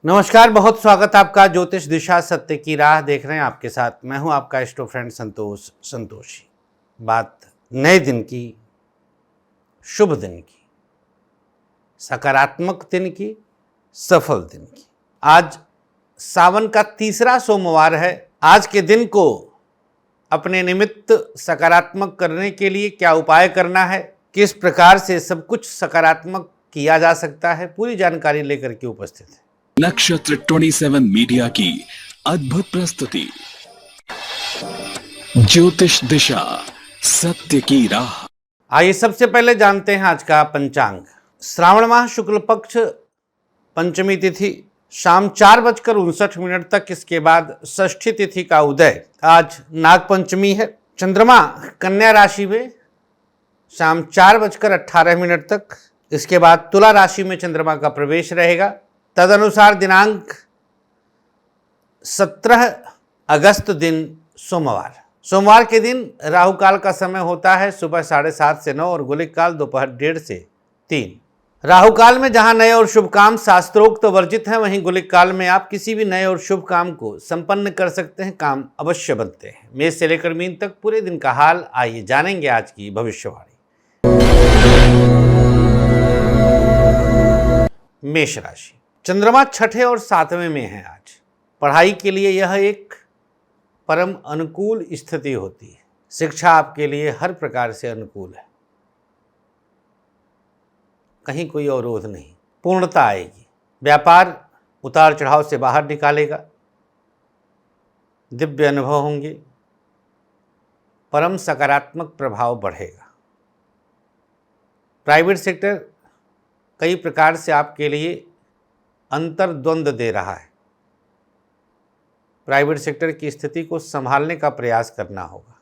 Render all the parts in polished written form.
नमस्कार, बहुत स्वागत आपका ज्योतिष दिशा सत्य की राह देख रहे हैं। आपके साथ मैं हूं आपका एस्ट्रो फ्रेंड संतोषी। बात नए दिन की, शुभ दिन की, सकारात्मक दिन की, सफल दिन की। आज सावन का तीसरा सोमवार है। आज के दिन को अपने निमित्त सकारात्मक करने के लिए क्या उपाय करना है, किस प्रकार से सब कुछ सकारात्मक किया जा सकता है, पूरी जानकारी लेकर के उपस्थित है नक्षत्र 27 मीडिया की अद्भुत प्रस्तुति ज्योतिष दिशा सत्य की राह। आइए सबसे पहले जानते हैं आज का पंचांग। श्रावण माह शुक्ल पक्ष पंचमी तिथि शाम 4:59 तक, इसके बाद षष्ठी तिथि का उदय। आज नाग पंचमी है। चंद्रमा कन्या राशि में शाम 4:18 तक, इसके बाद तुला राशि में चंद्रमा का प्रवेश रहेगा। तदनुसार दिनांक 17 अगस्त दिन सोमवार के दिन राहु काल का समय होता है सुबह 7:30 से 9 और गुलिक काल दोपहर 1:30 से 3। राहु काल में जहां नए और शुभ काम शास्त्रोक्त वर्जित हैं, वहीं गुलिक काल में आप किसी भी नए और शुभ काम को संपन्न कर सकते हैं। काम अवश्य बनते हैं। मेष से लेकर मीन तक पूरे दिन का हाल आइए जानेंगे आज की भविष्यवाणी। मेष राशि, चंद्रमा छठे और 7वें में है। आज पढ़ाई के लिए यह एक परम अनुकूल स्थिति होती है। शिक्षा आपके लिए हर प्रकार से अनुकूल है। कहीं कोई अवरोध नहीं, पूर्णता आएगी। व्यापार उतार चढ़ाव से बाहर निकालेगा। दिव्य अनुभव होंगे। परम सकारात्मक प्रभाव बढ़ेगा। प्राइवेट सेक्टर कई प्रकार से आपके लिए अंतर्द्वंद दे रहा है। प्राइवेट सेक्टर की स्थिति को संभालने का प्रयास करना होगा।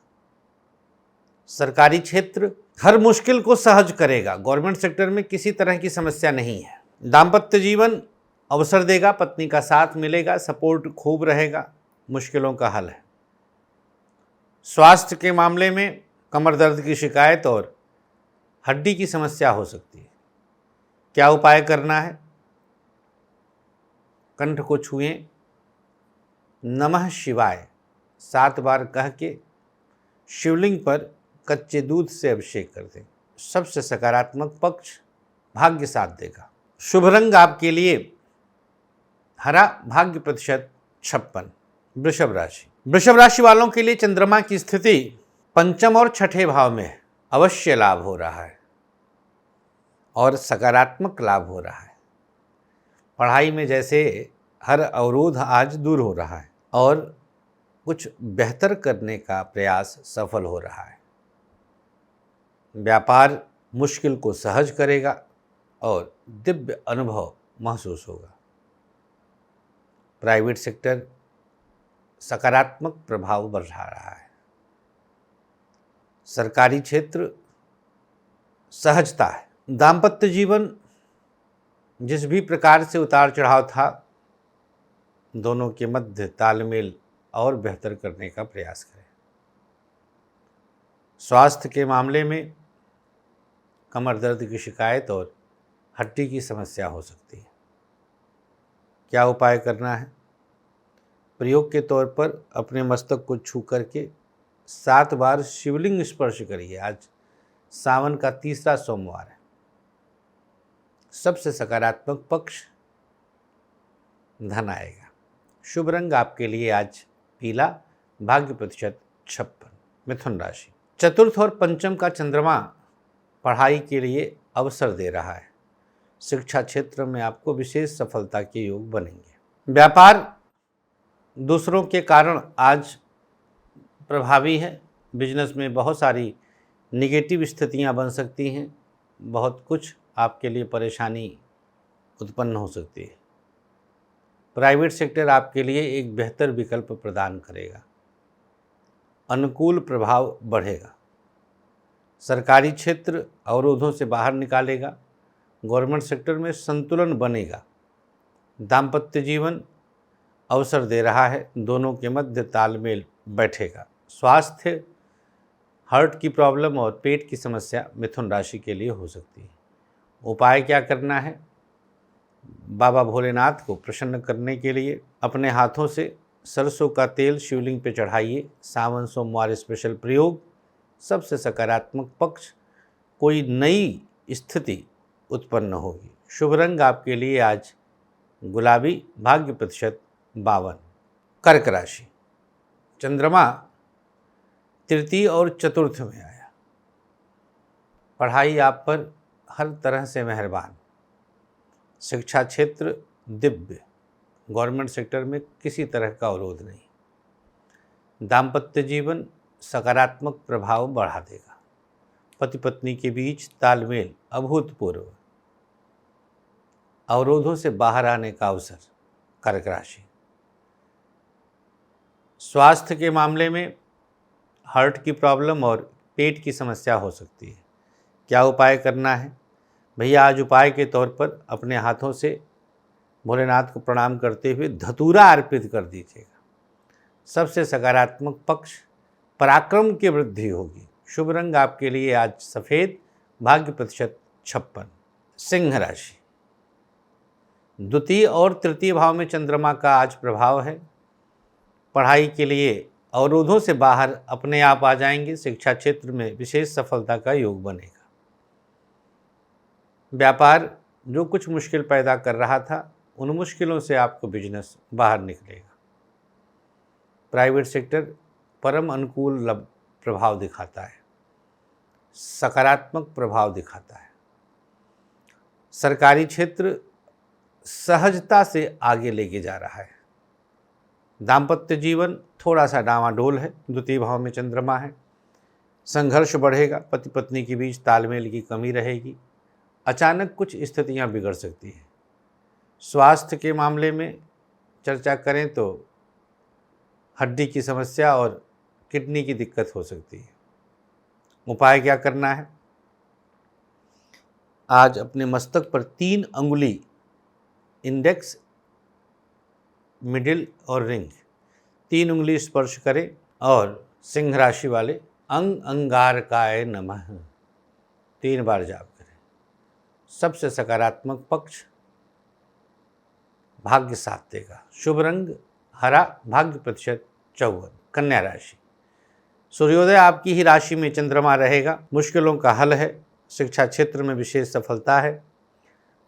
सरकारी क्षेत्र हर मुश्किल को सहज करेगा। गवर्नमेंट सेक्टर में किसी तरह की समस्या नहीं है। दाम्पत्य जीवन अवसर देगा। पत्नी का साथ मिलेगा। सपोर्ट खूब रहेगा। मुश्किलों का हल है। स्वास्थ्य के मामले में कमर दर्द की शिकायत और हड्डी की समस्या हो सकती है। क्या उपाय करना है? कंठ को छुएं, नमः शिवाय 7 बार कह के शिवलिंग पर कच्चे दूध से अभिषेक कर दें। सबसे सकारात्मक पक्ष भाग्य साथ देगा। शुभ रंग आपके लिए हरा, भाग्य प्रतिशत 56। वृषभ राशि वालों के लिए चंद्रमा की स्थिति पंचम और छठे भाव में है। अवश्य लाभ हो रहा है और सकारात्मक लाभ हो रहा है। पढ़ाई में जैसे हर अवरोध आज दूर हो रहा है और कुछ बेहतर करने का प्रयास सफल हो रहा है। व्यापार मुश्किल को सहज करेगा और दिव्य अनुभव महसूस होगा। प्राइवेट सेक्टर सकारात्मक प्रभाव बढ़ा रहा है। सरकारी क्षेत्र सहजता है। दाम्पत्य जीवन जिस भी प्रकार से उतार चढ़ाव था, दोनों के मध्य तालमेल और बेहतर करने का प्रयास करें। स्वास्थ्य के मामले में कमर दर्द की शिकायत और हड्डी की समस्या हो सकती है। क्या उपाय करना है? प्रयोग के तौर पर अपने मस्तक को छू करके 7 बार शिवलिंग स्पर्श करिए। आज सावन का तीसरा सोमवार है। सबसे सकारात्मक पक्ष धन आएगा। शुभ रंग आपके लिए आज पीला, भाग्य प्रतिशत 56। मिथुन राशि, चतुर्थ और पंचम का चंद्रमा पढ़ाई के लिए अवसर दे रहा है। शिक्षा क्षेत्र में आपको विशेष सफलता के योग बनेंगे। व्यापार दूसरों के कारण आज प्रभावी है। बिजनेस में बहुत सारी निगेटिव स्थितियां बन सकती हैं। बहुत कुछ आपके लिए परेशानी उत्पन्न हो सकती है। प्राइवेट सेक्टर आपके लिए एक बेहतर विकल्प प्रदान करेगा। अनुकूल प्रभाव बढ़ेगा। सरकारी क्षेत्र अवरोधों से बाहर निकालेगा। गवर्नमेंट सेक्टर में संतुलन बनेगा। दाम्पत्य जीवन अवसर दे रहा है। दोनों के मध्य तालमेल बैठेगा। स्वास्थ्य हार्ट की प्रॉब्लम और पेट की समस्या मिथुन राशि के लिए हो सकती है। उपाय क्या करना है? बाबा भोलेनाथ को प्रसन्न करने के लिए अपने हाथों से सरसों का तेल शिवलिंग पे चढ़ाइए। सावन सोमवार स्पेशल प्रयोग। सबसे सकारात्मक पक्ष, कोई नई स्थिति उत्पन्न होगी। शुभ रंग आपके लिए आज गुलाबी, भाग्य प्रतिशत 52। कर्क राशि, चंद्रमा तृतीय और चतुर्थ में आया। पढ़ाई आप पर हर तरह से मेहरबान। शिक्षा क्षेत्र दिव्य। गवर्नमेंट सेक्टर में किसी तरह का अवरोध नहीं। दाम्पत्य जीवन सकारात्मक प्रभाव बढ़ा देगा। पति पत्नी के बीच तालमेल अभूतपूर्व। अवरोधों से बाहर आने का अवसर। कर्क राशि, स्वास्थ्य के मामले में हार्ट की प्रॉब्लम और पेट की समस्या हो सकती है। क्या उपाय करना है भैया? आज उपाय के तौर पर अपने हाथों से भोलेनाथ को प्रणाम करते हुए धतूरा अर्पित कर दीजिएगा। सबसे सकारात्मक पक्ष, पराक्रम की वृद्धि होगी। शुभ रंग आपके लिए आज सफ़ेद, भाग्य प्रतिशत 56। सिंह राशि, द्वितीय और तृतीय भाव में चंद्रमा का आज प्रभाव है। पढ़ाई के लिए अवरोधों से बाहर अपने आप आ जाएंगे। शिक्षा क्षेत्र में विशेष सफलता का योग बनेगा। व्यापार जो कुछ मुश्किल पैदा कर रहा था, उन मुश्किलों से आपको बिजनेस बाहर निकलेगा। प्राइवेट सेक्टर परम अनुकूल प्रभाव दिखाता है, सकारात्मक प्रभाव दिखाता है। सरकारी क्षेत्र सहजता से आगे लेके जा रहा है। दाम्पत्य जीवन थोड़ा सा डामाडोल है। द्वितीय भाव में चंद्रमा है। संघर्ष बढ़ेगा। पति पत्नी के बीच तालमेल की कमी रहेगी। अचानक कुछ स्थितियां बिगड़ सकती हैं। स्वास्थ्य के मामले में चर्चा करें तो हड्डी की समस्या और किडनी की दिक्कत हो सकती है। उपाय क्या करना है? आज अपने मस्तक पर 3 अंगुली, इंडेक्स, मिडिल और रिंग, 3 उंगली स्पर्श करें और सिंह राशि वाले अंग अंगारकाय नमः 3 बार जाप करें। सबसे सकारात्मक पक्ष, भाग्य साथ देगा। शुभ रंग हरा, भाग्य प्रतिशत 54। कन्या राशि, सूर्योदय आपकी ही राशि में चंद्रमा रहेगा। मुश्किलों का हल है। शिक्षा क्षेत्र में विशेष सफलता है।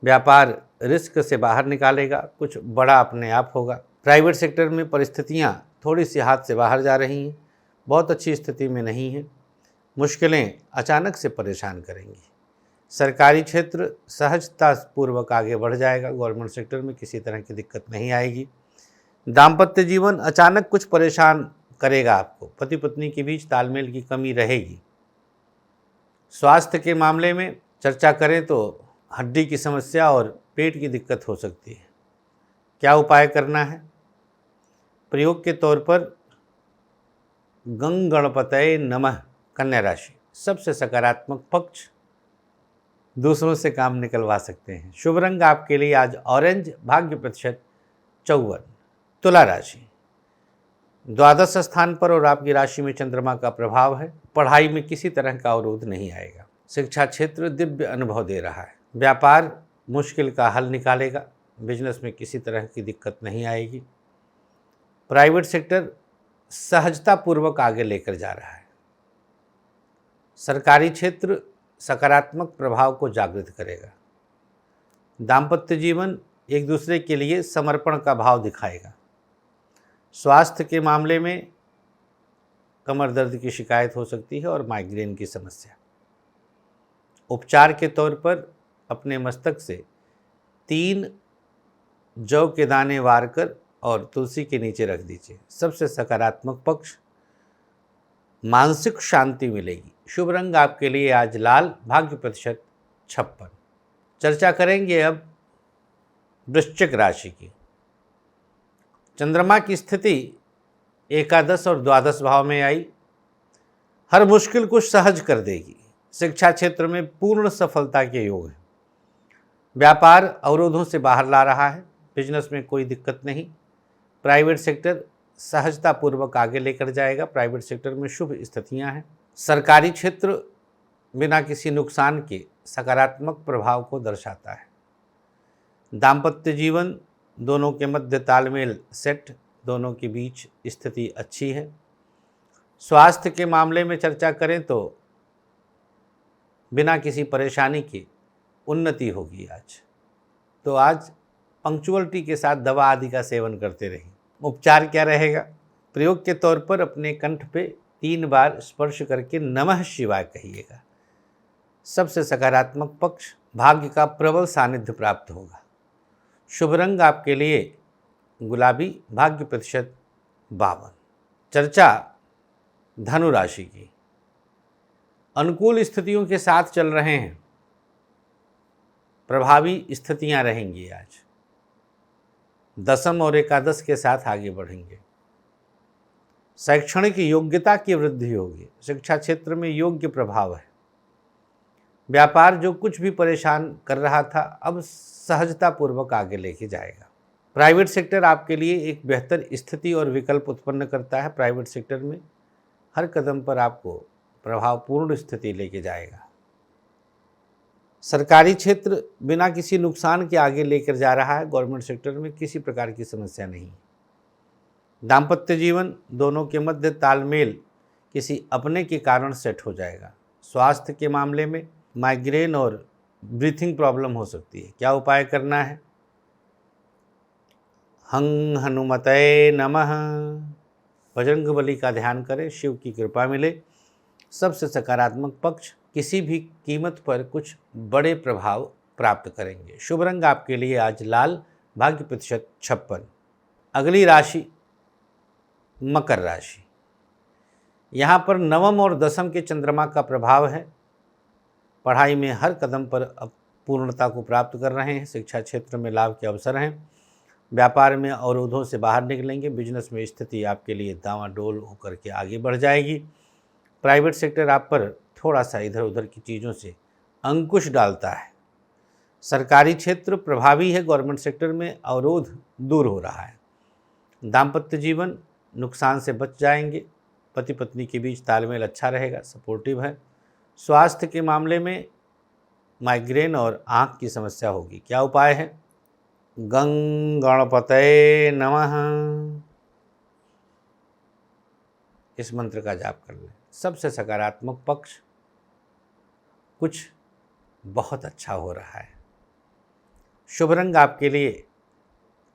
व्यापार रिस्क से बाहर निकालेगा। कुछ बड़ा अपने आप होगा। प्राइवेट सेक्टर में परिस्थितियां थोड़ी सी हाथ से बाहर जा रही हैं। बहुत अच्छी स्थिति में नहीं है। मुश्किलें अचानक से परेशान करेंगी। सरकारी क्षेत्र सहजता पूर्वक आगे बढ़ जाएगा। गवर्नमेंट सेक्टर में किसी तरह की दिक्कत नहीं आएगी। दाम्पत्य जीवन अचानक कुछ परेशान करेगा आपको। पति पत्नी के बीच तालमेल की कमी रहेगी। स्वास्थ्य के मामले में चर्चा करें तो हड्डी की समस्या और पेट की दिक्कत हो सकती है। क्या उपाय करना है? प्रयोग के तौर पर गंग गणपतये नमः। कन्या राशि, सबसे सकारात्मक पक्ष, दूसरों से काम निकलवा सकते हैं। शुभ रंग आपके लिए आज ऑरेंज, भाग्य प्रतिशत 54। तुला राशि, द्वादश स्थान पर और आपकी राशि में चंद्रमा का प्रभाव है। पढ़ाई में किसी तरह का अवरोध नहीं आएगा। शिक्षा क्षेत्र दिव्य अनुभव दे रहा है। व्यापार मुश्किल का हल निकालेगा। बिजनेस में किसी तरह की दिक्कत नहीं आएगी। प्राइवेट सेक्टर सहजता पूर्वक आगे लेकर जा रहा है। सरकारी क्षेत्र सकारात्मक प्रभाव को जागृत करेगा। दाम्पत्य जीवन एक दूसरे के लिए समर्पण का भाव दिखाएगा। स्वास्थ्य के मामले में कमर दर्द की शिकायत हो सकती है और माइग्रेन की समस्या। उपचार के तौर पर अपने मस्तक से 3 जौ के दाने वार कर और तुलसी के नीचे रख दीजिए। सबसे सकारात्मक पक्ष, मानसिक शांति मिलेगी। शुभ रंग आपके लिए आज लाल, भाग्य प्रतिशत 56। चर्चा करेंगे अब वृश्चिक राशि की। चंद्रमा की स्थिति एकादश और द्वादश भाव में आई। हर मुश्किल को सहज कर देगी। शिक्षा क्षेत्र में पूर्ण सफलता के योग हैं। व्यापार अवरोधों से बाहर ला रहा है। बिजनेस में कोई दिक्कत नहीं। प्राइवेट सेक्टर सहजता पूर्वक आगे लेकर जाएगा। प्राइवेट सेक्टर में शुभ स्थितियां हैं। सरकारी क्षेत्र बिना किसी नुकसान के सकारात्मक प्रभाव को दर्शाता है। दाम्पत्य जीवन दोनों के मध्य तालमेल सेट, दोनों के बीच स्थिति अच्छी है। स्वास्थ्य के मामले में चर्चा करें तो बिना किसी परेशानी के उन्नति होगी आज। तो आज पंक्चुअलिटी के साथ दवा आदि का सेवन करते रहिए। उपचार क्या रहेगा? प्रयोग के तौर पर अपने कंठ पे 3 बार स्पर्श करके नमः शिवाय कहिएगा। सबसे सकारात्मक पक्ष, भाग्य का प्रबल सानिध्य प्राप्त होगा। शुभ रंग आपके लिए गुलाबी, भाग्य प्रतिशत 52। चर्चा धनु राशि की। अनुकूल स्थितियों के साथ चल रहे हैं, प्रभावी स्थितियां रहेंगी आज। दशम और एकादश के साथ आगे बढ़ेंगे। शैक्षणिक योग्यता की वृद्धि होगी। शिक्षा क्षेत्र में योग्य प्रभाव है। व्यापार जो कुछ भी परेशान कर रहा था अब सहजतापूर्वक आगे लेके जाएगा। प्राइवेट सेक्टर आपके लिए एक बेहतर स्थिति और विकल्प उत्पन्न करता है। प्राइवेट सेक्टर में हर कदम पर आपको प्रभावपूर्ण स्थिति लेके जाएगा। सरकारी क्षेत्र बिना किसी नुकसान के आगे लेकर जा रहा है। गवर्नमेंट सेक्टर में किसी प्रकार की समस्या नहीं। दाम्पत्य जीवन दोनों के मध्य तालमेल किसी अपने के कारण सेट हो जाएगा। स्वास्थ्य के मामले में माइग्रेन और ब्रीथिंग प्रॉब्लम हो सकती है। क्या उपाय करना है? हं हनुमते नमः, बजरंगबली का ध्यान करें, शिव की कृपा मिले। सबसे सकारात्मक पक्ष, किसी भी कीमत पर कुछ बड़े प्रभाव प्राप्त करेंगे। शुभ रंग आपके लिए आज लाल, भाग्य प्रतिशत 56। अगली राशि मकर राशि। यहाँ पर नवम और दशम के चंद्रमा का प्रभाव है। पढ़ाई में हर कदम पर अब पूर्णता को प्राप्त कर रहे हैं। शिक्षा क्षेत्र में लाभ के अवसर हैं। व्यापार में अवरोधों से बाहर निकलेंगे। बिजनेस में स्थिति आपके लिए डावाडोल होकर के आगे बढ़ जाएगी। प्राइवेट सेक्टर आप पर थोड़ा सा इधर उधर की चीज़ों से अंकुश डालता है। सरकारी क्षेत्र प्रभावी है। गवर्नमेंट सेक्टर में अवरोध दूर हो रहा है। दाम्पत्य जीवन नुकसान से बच जाएंगे। पति पत्नी के बीच तालमेल अच्छा रहेगा, सपोर्टिव है। स्वास्थ्य के मामले में माइग्रेन और आँख की समस्या होगी। क्या उपाय है? गं गणपतये नमः, इस मंत्र का जाप कर लें। सबसे सकारात्मक पक्ष, कुछ बहुत अच्छा हो रहा है। शुभ रंग आपके लिए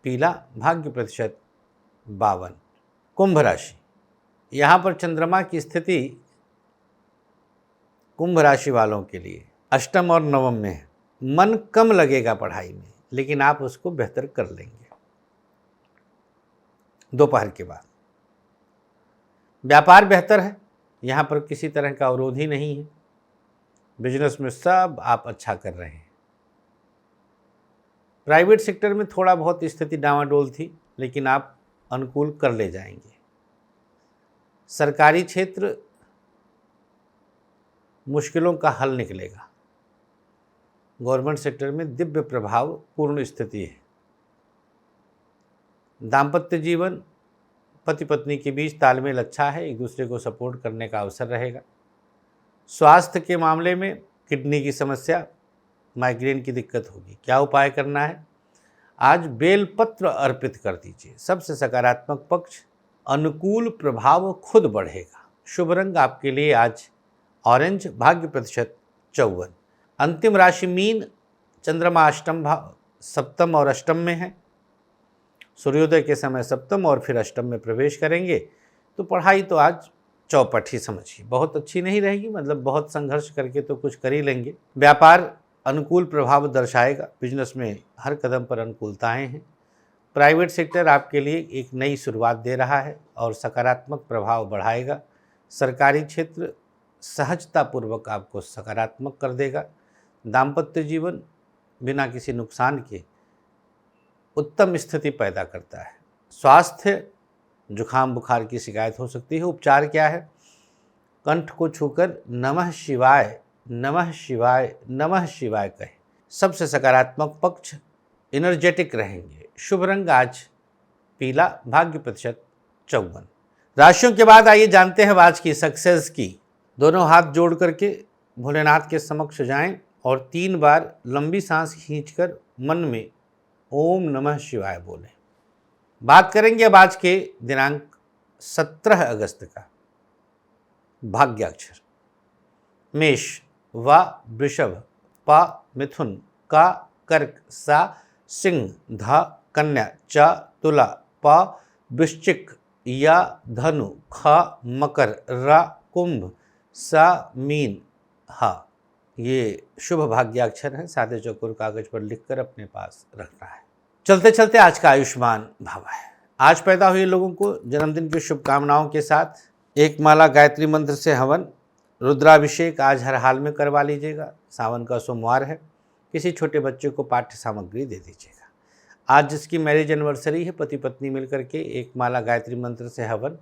पीला, भाग्य प्रतिशत 52। कुंभ राशि। यहाँ पर चंद्रमा की स्थिति कुंभ राशि वालों के लिए अष्टम और नवम में है। मन कम लगेगा पढ़ाई में, लेकिन आप उसको बेहतर कर लेंगे दोपहर के बाद। व्यापार बेहतर है। यहाँ पर किसी तरह का अवरोध ही नहीं है। बिजनेस में सब आप अच्छा कर रहे हैं। प्राइवेट सेक्टर में थोड़ा बहुत स्थिति डावाडोल थी, लेकिन आप अनुकूल कर ले जाएंगे। सरकारी क्षेत्र मुश्किलों का हल निकलेगा। गवर्नमेंट सेक्टर में दिव्य प्रभाव पूर्ण स्थिति है। दाम्पत्य जीवन पति पत्नी के बीच तालमेल अच्छा है। एक दूसरे को सपोर्ट करने का अवसर रहेगा। स्वास्थ्य के मामले में किडनी की समस्या, माइग्रेन की दिक्कत होगी। क्या उपाय करना है? आज बेलपत्र अर्पित कर दीजिए। सबसे सकारात्मक पक्ष, अनुकूल प्रभाव खुद बढ़ेगा। शुभ रंग आपके लिए आज ऑरेंज, भाग्य प्रतिशत 54। अंतिम राशि मीन। चंद्रमा अष्टम भाव, सप्तम और अष्टम में है। सूर्योदय के समय सप्तम और फिर अष्टम में प्रवेश करेंगे। तो पढ़ाई तो आज चौपट ही समझिए, बहुत अच्छी नहीं रहेगी। मतलब बहुत संघर्ष करके तो कुछ कर ही लेंगे। व्यापार अनुकूल प्रभाव दर्शाएगा। बिजनेस में हर कदम पर अनुकूलताएं हैं। प्राइवेट सेक्टर आपके लिए एक नई शुरुआत दे रहा है और सकारात्मक प्रभाव बढ़ाएगा। सरकारी क्षेत्र सहजतापूर्वक आपको सकारात्मक कर देगा। दाम्पत्य जीवन बिना किसी नुकसान के उत्तम स्थिति पैदा करता है। स्वास्थ्य, जुखाम बुखार की शिकायत हो सकती है। उपचार क्या है? कंठ को छूकर नमः शिवाय नमः शिवाय नमः शिवाय कहें। सबसे सकारात्मक पक्ष, एनर्जेटिक रहेंगे। शुभ रंग आज पीला, भाग्य प्रतिशत 54। राशियों के बाद आइए जानते हैं आज की सक्सेस की। दोनों हाथ जोड़ करके भोलेनाथ के समक्ष जाएं और 3 बार लंबी सांस खींचकर मन में ओम नमः शिवाय बोलें। बात करेंगे अब आज के दिनांक 17 अगस्त का भाग्याक्षर। मेष, व वृषभ, प मिथुन, का कर्क, सा सिंह, ध कन्या, च तुला, प वृश्चिक, या धनु, ख मकर, र कुंभ, स मीन, ह। ये शुभ भाग्याक्षर है। सादे चौकोर कागज पर लिखकर अपने पास रखना है। चलते चलते आज का आयुष्मान भव है। आज पैदा हुए लोगों को जन्मदिन की शुभकामनाओं के साथ एक माला गायत्री मंत्र से हवन, रुद्राभिषेक आज हर हाल में करवा लीजिएगा। सावन का सोमवार है। किसी छोटे बच्चे को पाठ्य सामग्री दे दीजिएगा। आज जिसकी मैरिज एनिवर्सरी है, पति पत्नी मिलकर के एक माला गायत्री मंत्र से हवन,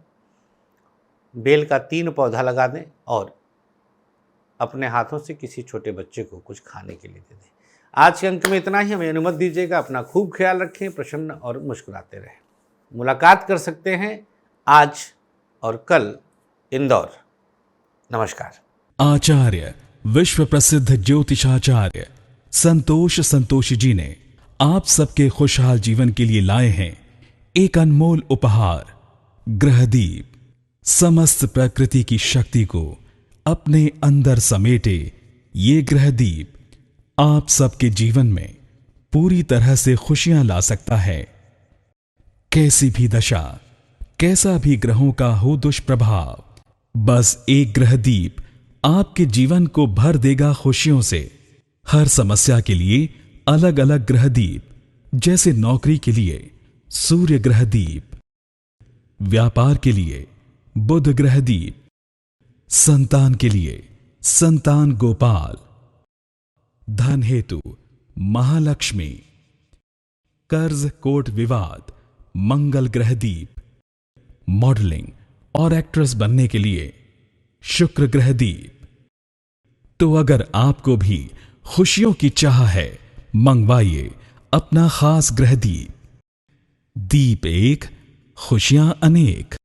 बेल का 3 पौधा लगा दें और अपने हाथों से किसी छोटे बच्चे को कुछ खाने के लिए दे दें। आज के अंक में इतना ही। हमें अनुमति दीजिएगा। अपना खूब ख्याल रखें, प्रसन्न और मुस्कुराते रहें। मुलाकात कर सकते हैं आज और कल इंदौर। नमस्कार। आचार्य विश्व प्रसिद्ध ज्योतिषाचार्य संतोष संतोषी जी ने आप सबके खुशहाल जीवन के लिए लाए हैं एक अनमोल उपहार, ग्रहदीप। समस्त प्रकृति की शक्ति को अपने अंदर समेटे ये ग्रहदीप आप सबके जीवन में पूरी तरह से खुशियां ला सकता है। कैसी भी दशा, कैसा भी ग्रहों का हो दुष्प्रभाव, बस एक ग्रहदीप आपके जीवन को भर देगा खुशियों से। हर समस्या के लिए अलग अलग ग्रहदीप, जैसे नौकरी के लिए सूर्य ग्रहदीप, व्यापार के लिए बुध ग्रहदीप, संतान के लिए संतान गोपाल, धन हेतु महालक्ष्मी, कर्ज कोर्ट विवाद मंगल ग्रहदीप, मॉडलिंग और एक्ट्रेस बनने के लिए शुक्र ग्रहदीप। तो अगर आपको भी खुशियों की चाह है, मंगवाइए अपना खास ग्रहदीप। दीप एक, खुशियां अनेक।